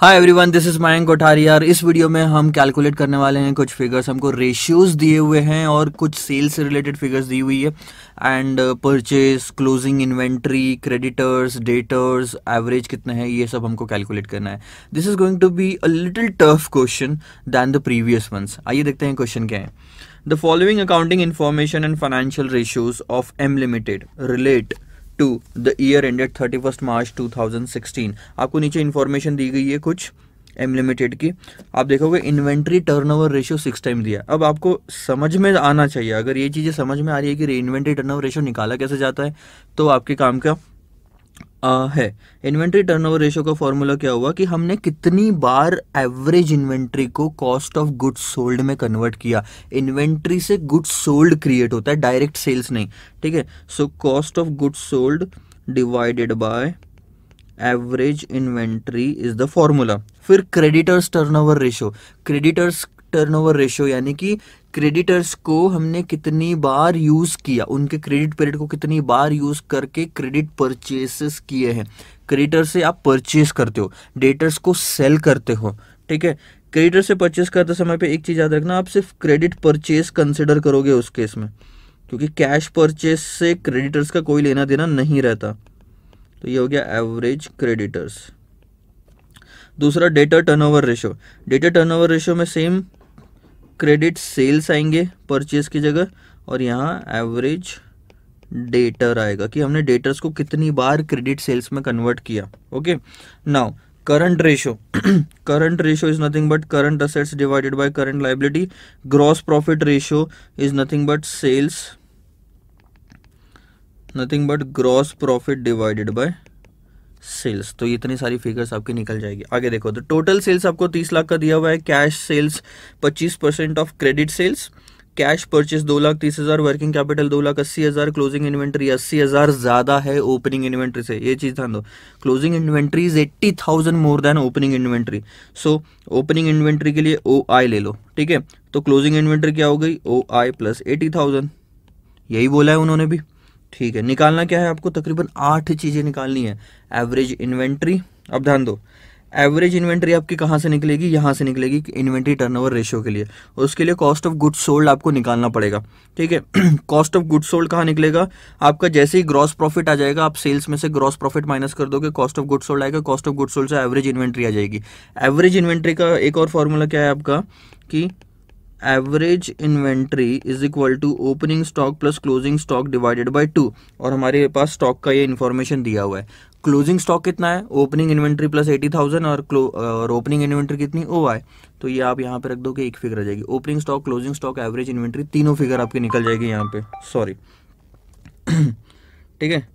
Hi everyone, this is Mayank Kotharia. इस video में हम कैलकुलेट करने वाले हैं कुछ फिगर्स। हमको रेशियोज दिए हुए हैं और कुछ सेल्स से रिलेटेड फिगर्स दी हुई है and purchase, closing inventory, creditors, debtors, average कितने हैं, ये सब हमको कैलकुलेट करना है। This is going to be a little tough question than the previous ones. आइए देखते हैं क्वेश्चन क्या है। The following accounting information and financial ratios of M limited relate to the year ended 31 March 2016। आपको नीचे information दी गई है कुछ एम लिमिटेड की। आप देखोगे इन्वेंट्री टर्नओवर रेशियो 6 टाइम दिया। अब आपको समझ में आना चाहिए, अगर ये चीज़ें समझ में आ रही है कि इन्वेंट्री टर्नओवर रेशियो निकाला कैसे जाता है, तो आपके काम का है। इन्वेंट्री टर्नओवर रेशियो का फॉर्मूला क्या हुआ कि हमने कितनी बार एवरेज इन्वेंट्री को कॉस्ट ऑफ गुड्स सोल्ड में कन्वर्ट किया। इन्वेंट्री से गुड्स सोल्ड क्रिएट होता है, डायरेक्ट सेल्स नहीं। ठीक है, so cost of goods sold divided by average inventory is the formula. फिर creditors turnover ratio, creditors turnover ratio यानी कि क्रेडिटर्स को हमने कितनी बार यूज किया, उनके क्रेडिट पीरियड को कितनी बार यूज करके क्रेडिट परचेसेस किए हैं। क्रेडिटर से आप परचेस करते हो, डेटर्स को सेल करते हो। ठीक है, क्रेडिटर से परचेस करते समय पे एक चीज याद रखना, आप सिर्फ क्रेडिट परचेस कंसिडर करोगे उस केस में, क्योंकि कैश परचेस से क्रेडिटर्स का कोई लेना देना नहीं रहता। तो ये हो गया एवरेज क्रेडिटर्स। दूसरा debtor turnover ratio. Debtor turnover ratio में सेम क्रेडिट सेल्स आएंगे परचेस की जगह, और यहाँ एवरेज डेटर आएगा कि हमने डेटर्स को कितनी बार क्रेडिट सेल्स में कन्वर्ट किया। Okay, now current ratio. Current ratio is nothing but current assets divided by current liability. Gross profit ratio is nothing but sales, nothing but gross profit divided by sales. तो इतनी सारी figures आपकी निकल जाएगी। आगे देखो, तो टोटल सेल्स आपको 30 लाख का दिया हुआ है। Cash sales 25% of credit sales. Cash purchase 2,30,000, working capital 2,80,000, closing inventory 80,000 ज्यादा है ओपनिंग इन्वेंट्री से। ये चीज ध्यान दो, closing inventory is 80,000 more than opening inventory. So opening inventory के लिए ओ आई ले लो। ठीक है, तो क्लोजिंग इन्वेंट्री क्या हो गई, ओ आई प्लस 80,000। यही बोला है उन्होंने भी। ठीक है, निकालना क्या है आपको, तकरीबन 8 चीजें निकालनी है। एवरेज इन्वेंट्री, अब ध्यान दो, एवरेज इन्वेंट्री आपकी कहाँ से निकलेगी, यहाँ से निकलेगी इन्वेंट्री टर्नओवर रेशियो के लिए, और उसके लिए कॉस्ट ऑफ गुड्स सोल्ड आपको निकालना पड़ेगा। ठीक है, कॉस्ट ऑफ गुड्स सोल्ड कहाँ निकलेगा आपका, जैसे ही ग्रॉस प्रॉफिट आ जाएगा, आप सेल्स में से ग्रॉस प्रॉफिट माइनस कर दोगे, कॉस्ट ऑफ गुड्स सोल्ड आएगा, कॉस्ट ऑफ गुड्स सोल्ड से एवरेज इन्वेंट्री आ जाएगी। एवरेज इन्वेंट्री का एक और फॉर्मूला क्या है आपका कि average inventory is equal to opening stock plus closing stock divided by 2, और हमारे पास स्टॉक का ये इन्फॉर्मेशन दिया हुआ है। क्लोजिंग स्टॉक कितना है, ओपनिंग इन्वेंट्री प्लस 80,000, और ओपनिंग इन्वेंट्री कितनी, ओ आई। तो ये आप यहाँ पे रख दोगे, एक फिगर आ जाएगी। Opening stock, closing stock, average inventory, तीनों फिगर आपकी निकल जाएगी यहाँ पे। सॉरी ठीक है,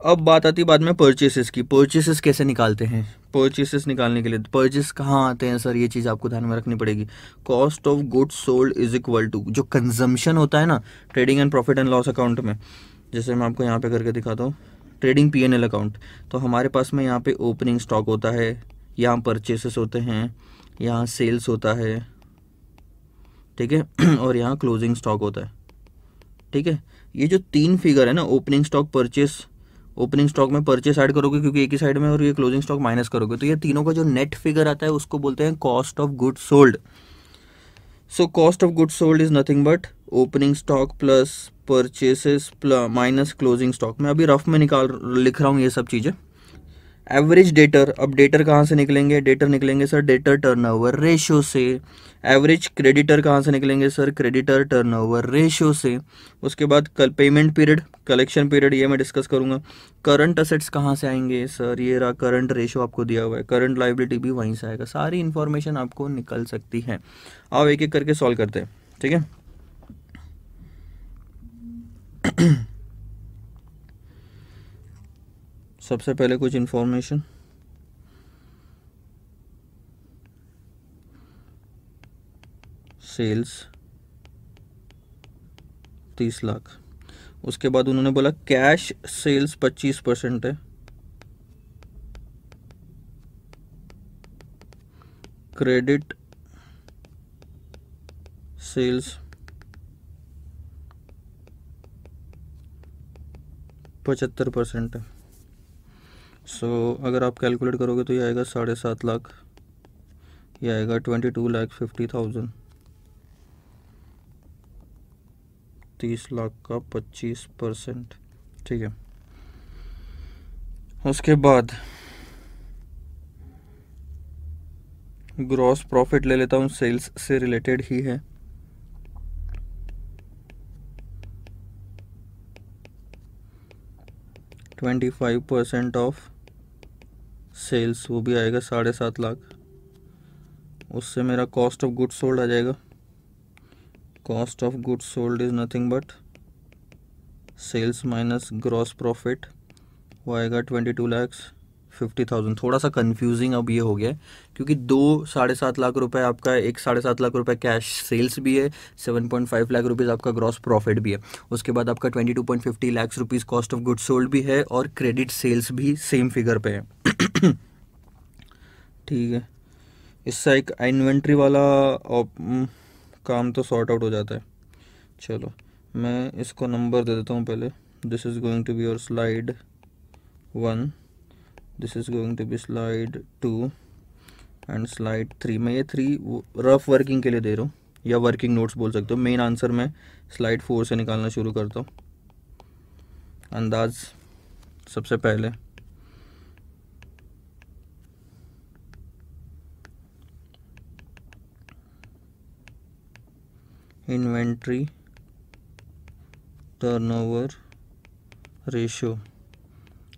अब बात आती है बाद में परचेसेस की। परचेसेस कैसे निकालते हैं, परचेसेस निकालने के लिए परचेस कहाँ आते हैं सर, ये चीज़ आपको ध्यान में रखनी पड़ेगी। Cost of goods sold is equal to जो कंजम्पशन होता है ना trading and profit and loss account में, जैसे मैं आपको यहाँ पे करके दिखाता हूँ, ट्रेडिंग P&L अकाउंट, तो हमारे पास में यहाँ पे ओपनिंग स्टॉक होता है, यहाँ परचेसेस होते हैं, यहाँ सेल्स होता है, ठीक है, और यहाँ क्लोजिंग स्टॉक होता है। ठीक है, ये जो 3 फिगर है ना, opening stock, purchase, opening stock में परचेस ऐड करोगे क्योंकि एक ही साइड में, और ये क्लोजिंग स्टॉक माइनस करोगे, तो ये तीनों का जो नेट फिगर आता है उसको बोलते हैं cost of goods sold. So cost of goods sold is nothing but opening stock plus purchases minus closing stock. मैं अभी रफ में लिख रहा हूँ ये सब चीज़ें। एवरेज डेटर, अब डेटर कहाँ से निकलेंगे, डेटर निकलेंगे सर डेटर टर्नओवर रेशियो से। एवरेज क्रेडिटर कहाँ से निकलेंगे सर, क्रेडिटर टर्नओवर रेशियो से। उसके बाद कल पेमेंट पीरियड, कलेक्शन पीरियड, ये मैं डिस्कस करूँगा। करंट असेट्स कहाँ से आएंगे सर, ये रहा करंट रेशियो आपको दिया हुआ है। करंट लायबिलिटी भी वहीं से आएगा। सारी इन्फॉर्मेशन आपको निकल सकती है। आओ एक एक करके सॉल्व करते हैं। ठीक है, सबसे पहले कुछ इन्फॉर्मेशन, सेल्स 30 लाख। उसके बाद उन्होंने बोला कैश सेल्स 25% है, क्रेडिट सेल्स 75% है। सो अगर आप कैलकुलेट करोगे तो ये आएगा 7.5 लाख ये आएगा 22,50,000। 30 लाख का 25%। ठीक है, उसके बाद ग्रॉस प्रॉफिट ले लेता हूँ, सेल्स से रिलेटेड ही है। %25 ऑफ सेल्स, वो भी आएगा 7.5 लाख। उससे मेरा कॉस्ट ऑफ गुड्स सोल्ड आ जाएगा। Cost of goods sold is nothing but sales minus gross profit, वो आएगा 22,50,000। थोड़ा सा कंफ्यूजिंग अब ये हो गया है क्योंकि 2.5 लाख रुपए आपका, 1.5 लाख रुपए कैश सेल्स भी है, 7.5 लाख रुपीज़ आपका ग्रॉस प्रॉफिट भी है। उसके बाद आपका 22.50 lakh rupees cost of goods sold भी है और क्रेडिट सेल्स भी सेम फिगर पे है। ठीक है, इससे एक इन्वेंट्री वाला काम तो सॉर्ट आउट हो जाता है। चलो मैं इसको नंबर दे देता हूँ पहले। This is going to be your slide 1, this is going to be slide 2 and slide 3। मैं ये 3 रफ वर्किंग के लिए दे रहा हूँ, या वर्किंग नोट्स बोल सकते हो। मेन आंसर मैं स्लाइड 4 से निकालना शुरू करता हूँ। अंदाज सबसे पहले inventory turnover ratio,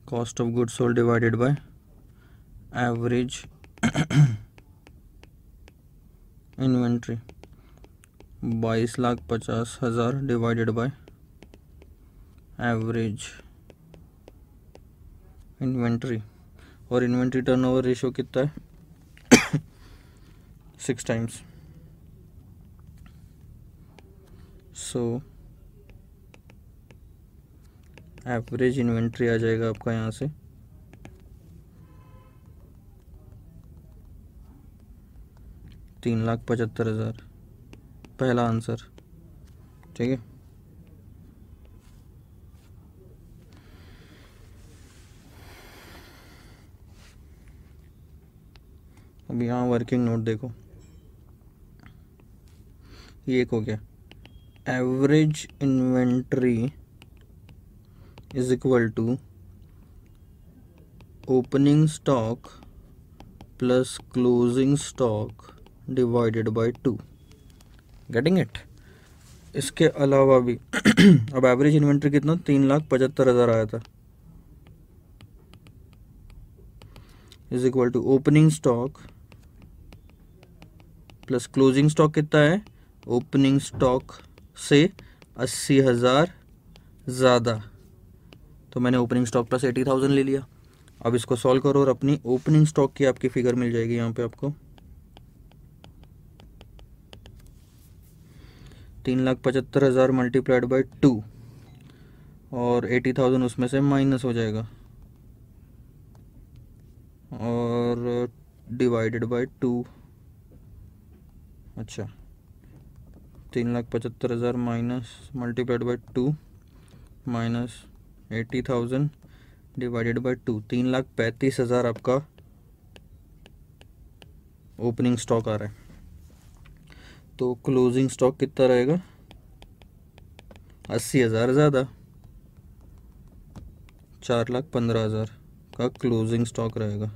cost of goods sold divided by average inventory, 22,50,000 divided by average inventory. और इन्वेंट्री टर्नओवर रेशियो कितना है? 6 टाइम्स। सो एवरेज इन्वेंट्री आ जाएगा आपका यहाँ से 3,75,000, पहला आंसर। ठीक है, अब यहाँ वर्किंग नोट देखो, ये एक हो गया। Average inventory is equal to opening stock plus closing stock divided by 2। Getting it? इसके अलावा भी अब एवरेज इन्वेंट्री कितना, 3,75,000 आया था, is equal to opening stock plus closing stock कितना है, ओपनिंग स्टॉक से 80,000 ज़्यादा, तो मैंने ओपनिंग स्टॉक प्लस 80,000 ले लिया। अब इसको सॉल्व करो और अपनी ओपनिंग स्टॉक की आपकी फिगर मिल जाएगी यहाँ पे आपको। 3,75,000 मल्टीप्लाइड बाई 2 और 80,000 उसमें से माइनस हो जाएगा और डिवाइडेड बाई 2। अच्छा, 3,75,000 minus multiplied by 2 minus 80,000 divided by 2, 3,35,000 आपका ओपनिंग स्टॉक आ रहा है। तो क्लोजिंग स्टॉक कितना रहेगा, 80,000 ज़्यादा, 4,15,000 का क्लोजिंग स्टॉक रहेगा।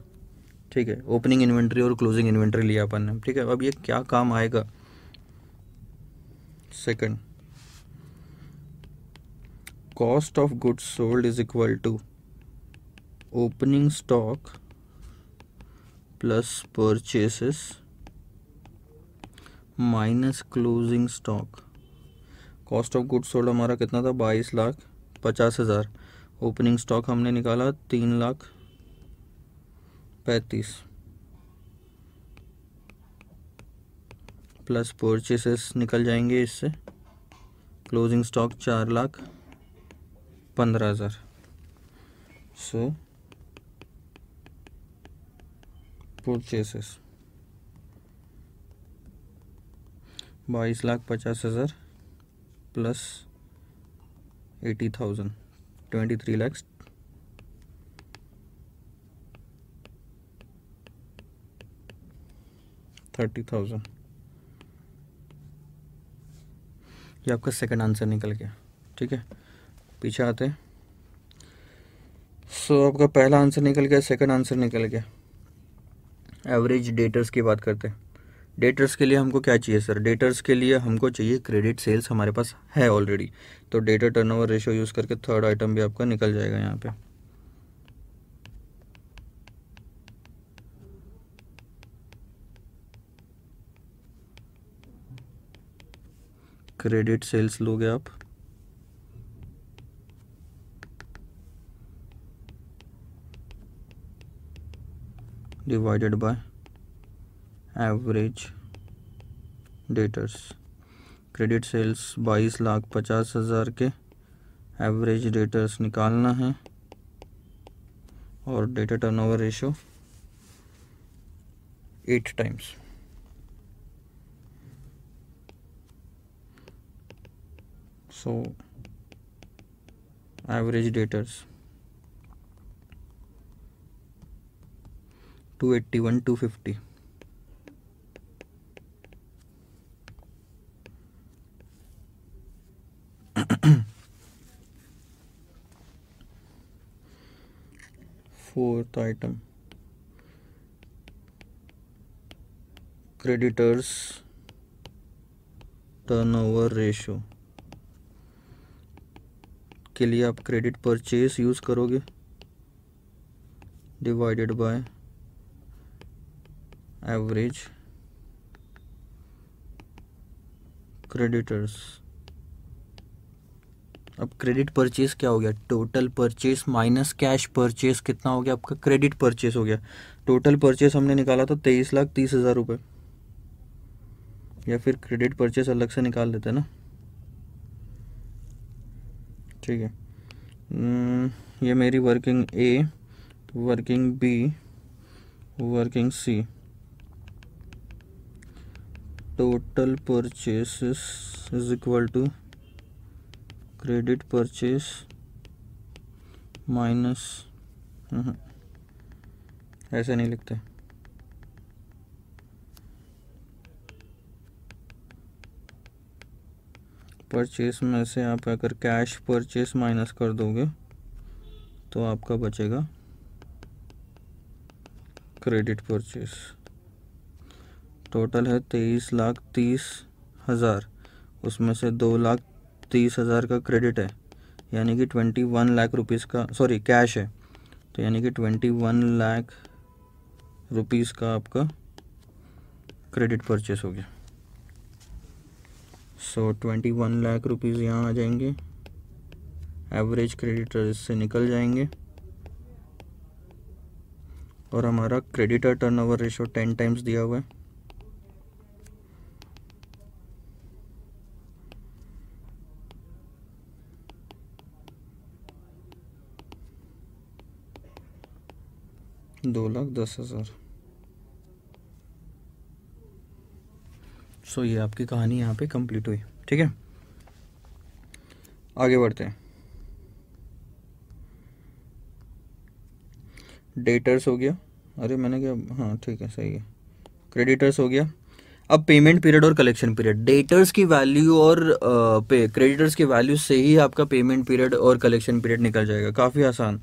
ठीक है, ओपनिंग इन्वेंट्री और क्लोजिंग इन्वेंट्री लिया अपन ने। ठीक है, अब ये क्या काम आएगा, second, cost of goods sold is equal to opening stock plus purchases minus closing stock. Cost of goods sold हमारा कितना था, 22,50,000। ओपनिंग स्टॉक हमने निकाला 3,35,000 प्लस परचेसेस निकल जाएंगे इससे, क्लोजिंग स्टॉक 4,15,000। सो परचेसेस 22,50,000 प्लस 80,000, 23 लाख 30,000। 30,000। ये आपका सेकंड आंसर निकल गया। ठीक है, पीछे आते हैं। सो आपका पहला आंसर निकल गया, सेकंड आंसर निकल गया। एवरेज डेटर्स की बात करते हैं। डेटर्स के लिए हमको क्या चाहिए सर? डेटर्स के लिए हमको चाहिए क्रेडिट सेल्स, हमारे पास है ऑलरेडी, तो डेटर टर्नओवर रेशियो यूज़ करके थर्ड आइटम भी आपका निकल जाएगा यहाँ पे। क्रेडिट सेल्स लोगे आप, divided by average debtors. Credit sales 22,50,000 के, एवरेज डेटर्स निकालना है और debtor turnover ratio 8 times. So average debtors 281, 250। Fourth item, creditors turnover ratio के लिए आप क्रेडिट परचेस यूज़ करोगे, डिवाइडेड बाय एवरेज क्रेडिटर्स। अब क्रेडिट परचेस क्या हो गया? Total purchase minus cash purchase कितना हो गया आपका? क्रेडिट परचेस हो गया। टोटल परचेस हमने निकाला था 23,30,000 रुपये, या फिर क्रेडिट परचेस अलग से निकाल देते हैं ना। ठीक है, ये मेरी working A, working B, working C. Total purchases is equal to credit purchase minus, ऐसे नहीं लिखते, परचेस में से आप अगर कैश परचेस माइनस कर दोगे तो आपका बचेगा क्रेडिट परचेस। टोटल है 23,30,000, उसमें से 2,30,000 का क्रेडिट है, यानी कि 21 लाख रुपीज़ का, सॉरी कैश है, तो यानी कि 21 लाख रुपीज़ का आपका क्रेडिट परचेस हो गया। सो 21 लाख रुपीज़ यहाँ आ जाएंगे, एवरेज क्रेडिटर इससे निकल जाएंगे, और हमारा क्रेडिटर टर्नओवर रेशियो 10 टाइम्स दिया हुआ है। $2,10,000। सो ये आपकी कहानी यहाँ पे कंप्लीट हुई। ठीक है, आगे बढ़ते हैं। डेटर्स हो गया, अरे मैंने क्या, हाँ ठीक है सही है, क्रेडिटर्स हो गया। अब पेमेंट पीरियड और कलेक्शन पीरियड, डेटर्स की वैल्यू और क्रेडिटर्स की वैल्यू से ही आपका पेमेंट पीरियड और कलेक्शन पीरियड निकल जाएगा, काफ़ी आसान।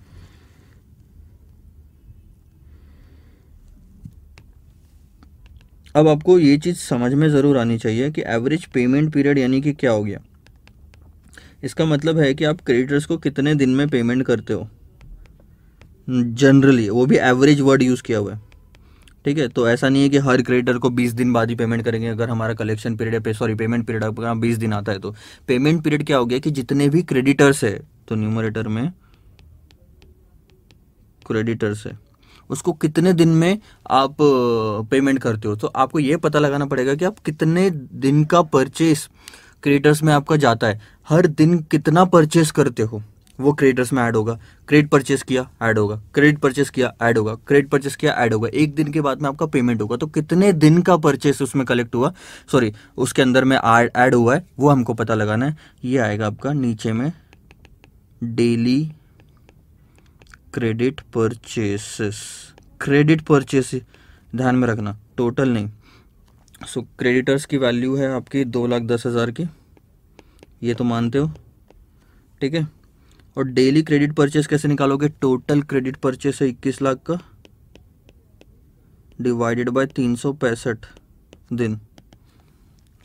अब आपको ये चीज़ समझ में ज़रूर आनी चाहिए कि एवरेज पेमेंट पीरियड यानी कि क्या हो गया। इसका मतलब है कि आप क्रेडिटर्स को कितने दिन में पेमेंट करते हो जनरली, वो भी एवरेज वर्ड यूज़ किया हुआ है। ठीक है, तो ऐसा नहीं है कि हर क्रेडिटर को 20 दिन बाद ही पेमेंट करेंगे। अगर हमारा कलेक्शन पीरियड है, सॉरी पेमेंट पीरियड आपका 20 दिन आता है, तो पेमेंट पीरियड क्या हो गया कि जितने भी क्रेडिटर्स है, तो न्यूमरेटर में क्रेडिटर्स है, उसको कितने दिन में आप पेमेंट करते हो। तो आपको ये पता लगाना पड़ेगा कि आप कितने दिन का परचेस क्रेडिटर्स में आपका जाता है, हर दिन कितना परचेस करते हो वो क्रेडिटर्स में ऐड होगा। क्रेडिट परचेस किया ऐड होगा, क्रेडिट परचेस किया ऐड होगा, क्रेडिट परचेस किया ऐड होगा, एक दिन के बाद में आपका पेमेंट होगा। तो कितने दिन का परचेस उसमें कलेक्ट हुआ, सॉरी उसके अंदर में ऐड हुआ है, वो हमको पता लगाना है। ये आएगा आपका नीचे में daily credit purchases. Credit purchase ध्यान में रखना, टोटल नहीं, सो क्रेडिटर्स की वैल्यू है आपकी 2,10,000 की, ये तो मानते हो, ठीक है। और डेली क्रेडिट परचेस कैसे निकालोगे? टोटल क्रेडिट परचेस है 21 लाख का, डिवाइडेड बाय 365 दिन।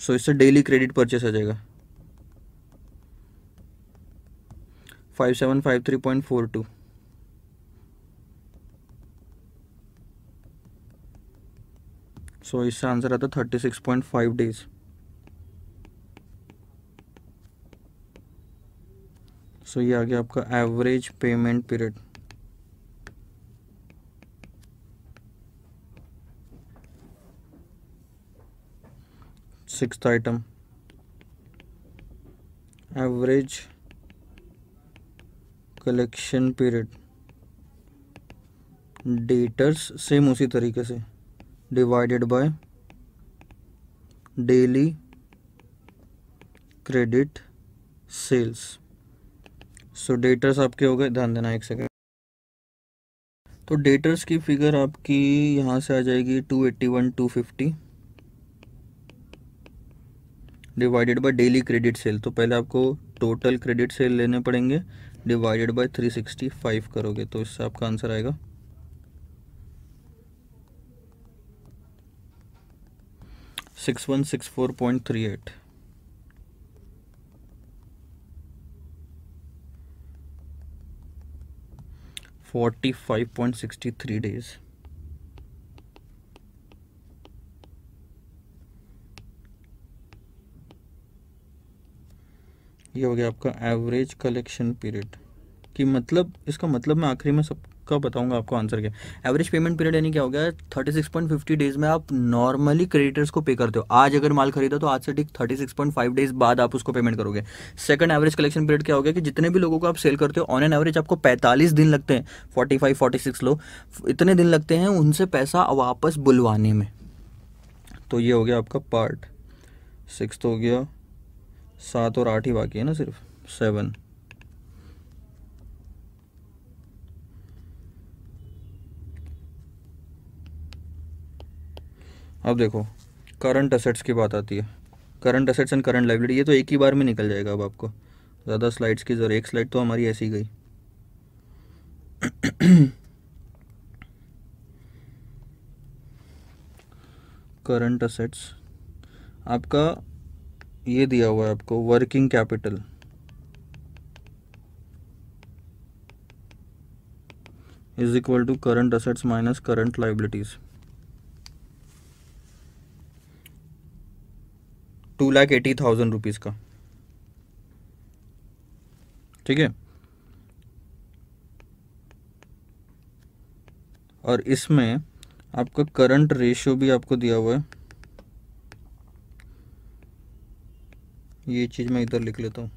सो इससे डेली क्रेडिट परचेस आ जाएगा 5753.42। सो इससे आंसर आता 36.5 डेज। सो ये आ गया आपका average payment period. Sixth item, average collection period, debtors same उसी तरीके से, divided by daily credit sales. So debtors आपके हो गए, ध्यान देना एक सेकेंड। तो डेटर्स की फिगर आपकी यहाँ से आ जाएगी 281,250 divided by daily credit sale. तो पहले आपको टोटल क्रेडिट सेल लेने पड़ेंगे, डिवाइडेड बाय 365 करोगे तो इससे आपका आंसर आएगा 6164.38। 45.63 डेज। ये हो गया आपका एवरेज कलेक्शन पीरियड कि मतलब इसका मतलब मैं आखिरी में सबका बताऊंगा आपको आंसर क्या। एवरेज पेमेंट पीरियड यानी क्या हो गया, 36.50 डेज में आप नॉर्मली क्रेडिटर्स को पे करते हो। आज अगर माल खरीदा तो आज से ठीक 36.5 डेज बाद आप उसको पेमेंट करोगे। सेकंड एवरेज कलेक्शन पीरियड क्या हो गया कि जितने भी लोगों को आप सेल करते हो ऑन एन एवरेज आपको 45 दिन लगते हैं, 45-46 लो इतने दिन लगते हैं उनसे पैसा वापस बुलवाने में। तो ये हो गया आपका पार्ट 6 हो गया, 7 और 8 ही बाकी है ना, सिर्फ 7। अब देखो करंट असेट्स की बात आती है, current assets and current liability, ये तो एक ही बार में निकल जाएगा। अब आपको ज़्यादा स्लाइड्स की जरूरत, एक स्लाइड तो हमारी ऐसी गई। करंट असेट्स आपका ये दिया हुआ है आपको, working capital is equal to current assets minus current liabilities. 2,80,000 rupees का, ठीक है। और इसमें आपका करंट रेशियो भी आपको दिया हुआ है, ये चीज़ मैं इधर लिख लेता हूँ।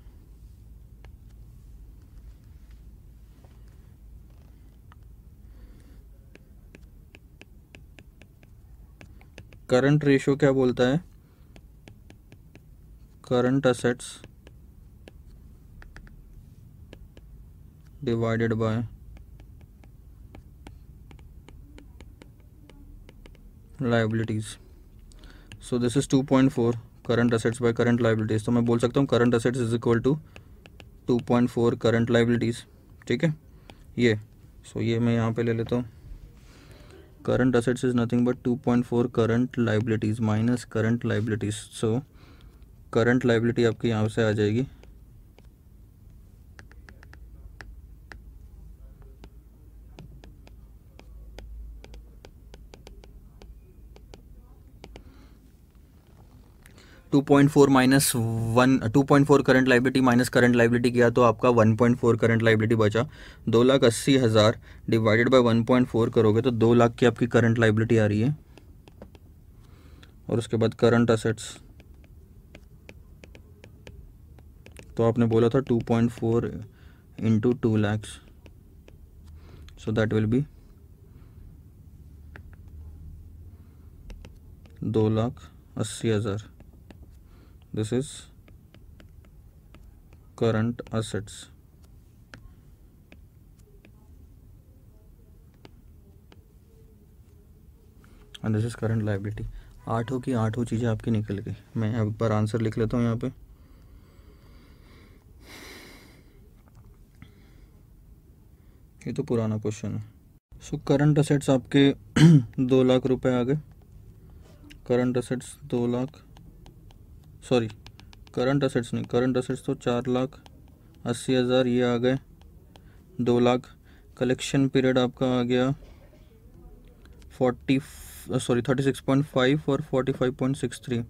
करंट रेशियो क्या बोलता है, current assets divided by liabilities. So this is 2.4 current assets by current liabilities. तो मैं बोल सकता हूँ current assets is equal to 2.4 current liabilities, ठीक है ये। सो ये मैं यहाँ पे ले लेता हूँ, current assets is nothing but 2.4 current liabilities minus current liabilities. So current liability आपकी यहाँ से आ जाएगी 2.4 minus 1, 2.4 current liability minus current liability किया तो आपका 1.4 करंट लाइबिलिटी बचा। 2,80,000 डिवाइडेड बाय 1.4 करोगे तो 2 लाख की आपकी करंट लाइबिलिटी आ रही है। और उसके बाद करंट असेट्स, तो आपने बोला था 2.4 into 2 lakhs, so that will be 2,80,000। This is current assets and this is current liability। आठों की आठों चीज़ें आपकी निकल गई। मैं अब एक बार आंसर लिख लेता हूँ यहाँ पे। ये तो पुराना क्वेश्चन है। सो करंट असेट्स आपके 2 लाख रुपए आ गए। Current assets 2 lakh, sorry current assets नहीं, करंट असेट्स तो 4,80,000 ये आ गए 2 लाख। कलेक्शन पीरियड आपका आ गया 36.5 और 45.63।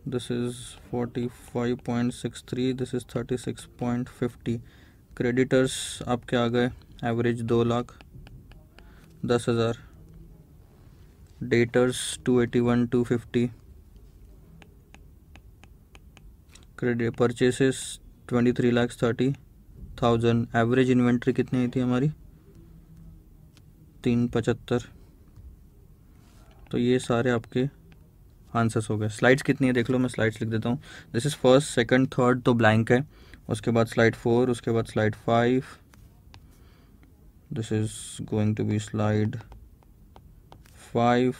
This is 45.63, this is 36.50। Creditors आपके आ गए average 2 lakh 10,000। Debtors 281,250। Credit purchases 23,30,000। Average inventory कितनी आई थी हमारी 375। तो ये सारे आपके आंसर्स हो गए। स्लाइड्स कितनी है देख लो, मैं स्लाइड्स लिख देता हूँ। This is first, second, third तो ब्लैंक है, उसके बाद स्लाइड 4, उसके बाद slide 5, this is going to be slide 5,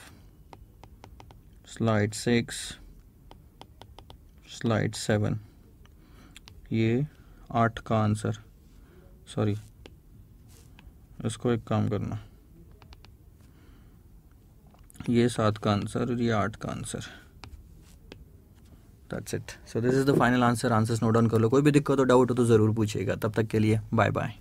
slide 6, slide 7। ये 8 का आंसर, सॉरी इसको एक काम करना, ये 7 का आंसर और ये 8 का answer. That's it. So this is the final answer. Answers note down कर लो, कोई भी दिक्कत हो डाउट हो तो ज़रूर पूछिएगा। तब तक के लिए बाय बाय।